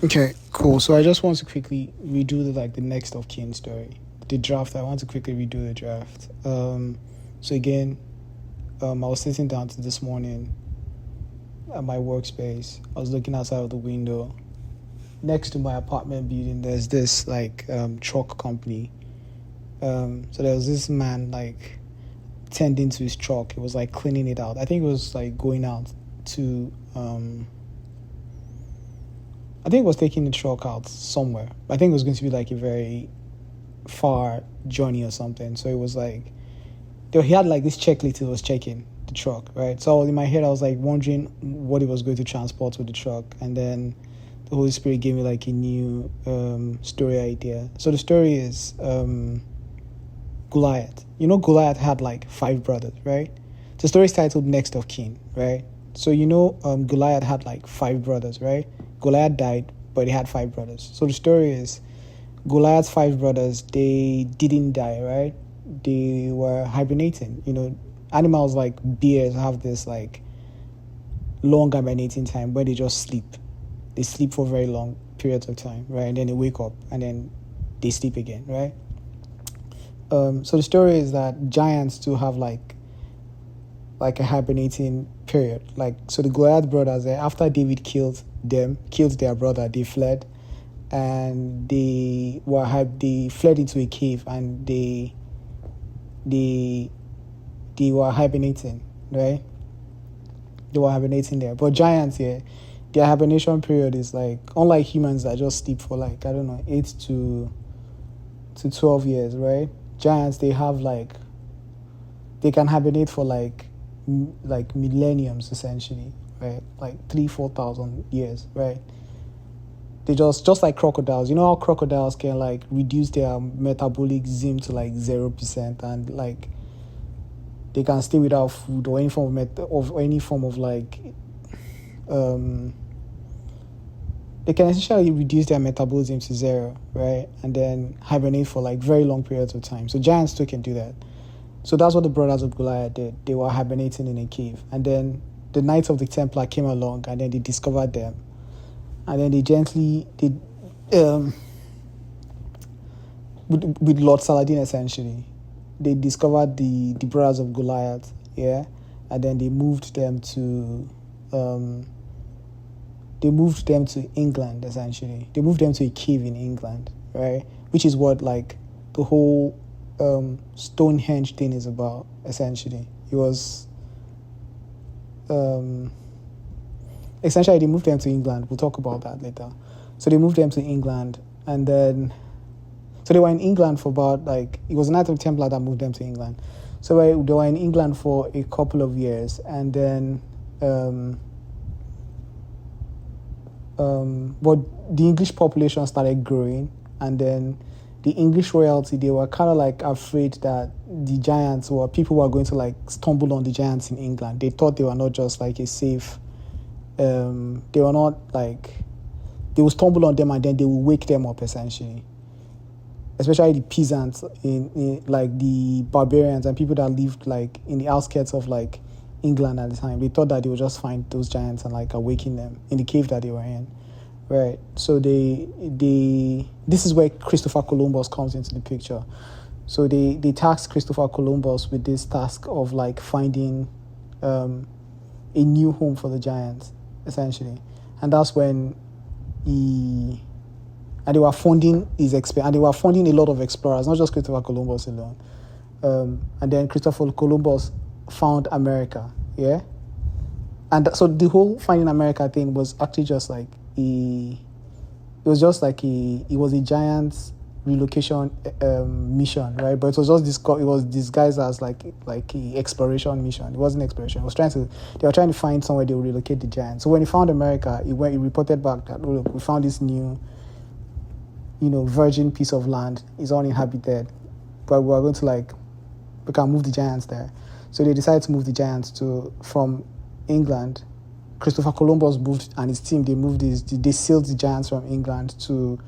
Okay, cool. So I just want to quickly redo the next of kin story, the draft. I want to quickly redo the draft. So again, I was sitting down to this morning at my workspace. I was looking outside of the window. Next to my apartment building, there's this truck company. So there was this man tending to his truck. He was cleaning it out. I think it was going out to I think it was taking the truck out somewhere. I think it was going to be a very far journey or something. So it was he had this checklist he was checking the truck, right? So in my head I was wondering what he was going to transport with the truck, and then the Holy Spirit gave me a new story idea. So the story is Goliath. You know, Goliath had 5 brothers, right? The story is titled Next of Kin, right? So Goliath had 5 brothers, right? Goliath died, but he had 5 brothers. So the story is Goliath's 5 brothers, they didn't die, right? They were hibernating. Animals like bears have this long hibernating time where they just sleep. They sleep for very long periods of time, right? And then they wake up and then they sleep again, right? So the story is that giants too have a hibernating period. So the Goliath brothers, after David killed their brother, they fled, and they fled into a cave, and they were hibernating, right? They were hibernating there. But giants, their hibernation period is unlike humans that just sleep for 8 to 12 years, right? Giants, they have they can hibernate for millenniums essentially, right? 3,000-4,000 years, right? They just like crocodiles. You know how crocodiles can reduce their metabolism to 0%, and they can stay without food or any form of they can essentially reduce their metabolism to 0, right? And then hibernate for very long periods of time. So giants too can do that. So that's what the brothers of Goliath did. They were hibernating in a cave. And then the Knights of the Templar came along, and then they discovered them. And then with Lord Saladin essentially, they discovered the brothers of Goliath, yeah? And then they moved them to England, essentially. They moved them to a cave in England, right? Which is what the whole Stonehenge thing is about, essentially. It was essentially they moved them to England. We'll talk about that later. So they moved them to England, and then so they were in England for about it was a Knight of Templar that moved them to England. So they were in England for a couple of years, and then but the English population started growing, and then the English royalty, they were kind of afraid that the giants or people were going to stumble on the giants in England. They thought they were not just a safe, they were not they will stumble on them and then they will wake them up essentially. Especially the peasants in the barbarians and people that lived in the outskirts of England at the time. They thought that they would just find those giants and awaken them in the cave that they were in, right? So this is where Christopher Columbus comes into the picture. So they tasked Christopher Columbus with this task of finding a new home for the giants, essentially, and that's when they were funding and they were funding a lot of explorers, not just Christopher Columbus alone. And then Christopher Columbus found America, yeah? And so the whole finding America thing was actually just it was a giant relocation mission, right? But it was just it was disguised as a exploration mission. It wasn't exploration. They were trying to find somewhere they would relocate the giants. So when he found America, he reported back that, look, we found this new virgin piece of land. It's uninhabited, but we are going to we can move the giants there. So they decided to move the giants from England. Christopher Columbus moved, and his team, they sailed the giants from England to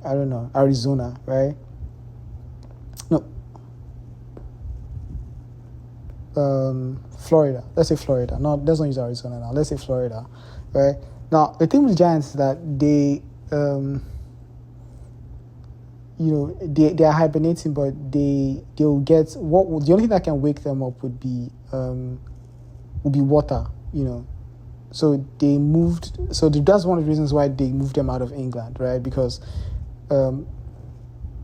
Arizona, right? No, Florida. Let's say Florida. No, let's not use Arizona now. Let's say Florida, right? Now, the thing with giants is that they are hibernating, but they'll get the only thing that can wake them up would be water, So they moved. So that's one of the reasons why they moved them out of England, right? Because the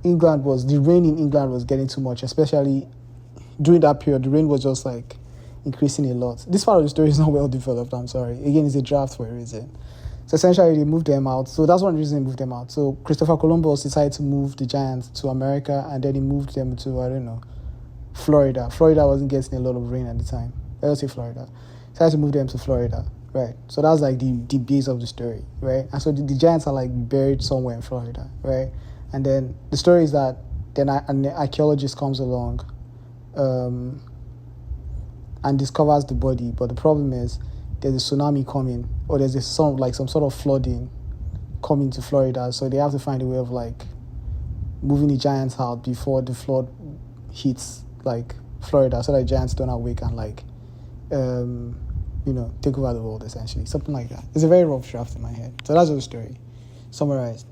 rain in England was getting too much, especially during that period. The rain was just like increasing a lot. This part of the story is not well developed. I'm sorry. Again, it's a draft for a reason. So essentially, they moved them out. So that's one reason they moved them out. So Christopher Columbus decided to move the giants to America, and then he moved them to, I don't know, Florida. Florida wasn't getting a lot of rain at the time. Let's say Florida. Decided to move them to Florida, right? So that's like the base of the story, right? And so the giants are like buried somewhere in Florida, right? And then the story is that then an archaeologist comes along and discovers the body. But the problem is there's a tsunami coming, or there's some sort of flooding coming to Florida. So they have to find a way of like moving the giants out before the flood hits like Florida, so that giants don't awake and like take over the world, essentially. Something like that. It's a very rough draft in my head. So that's the story. Summarized.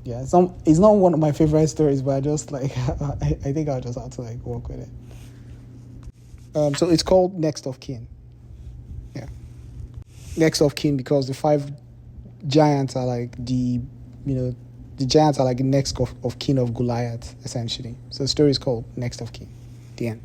Yeah, it's not one of my favorite stories, but I just like I think I'll just have to like work with it. So it's called Next of Kin. Yeah. Next of kin, because the 5 giants are like the giants are like the next of kin of Goliath, essentially. So the story is called Next of Kin. The end.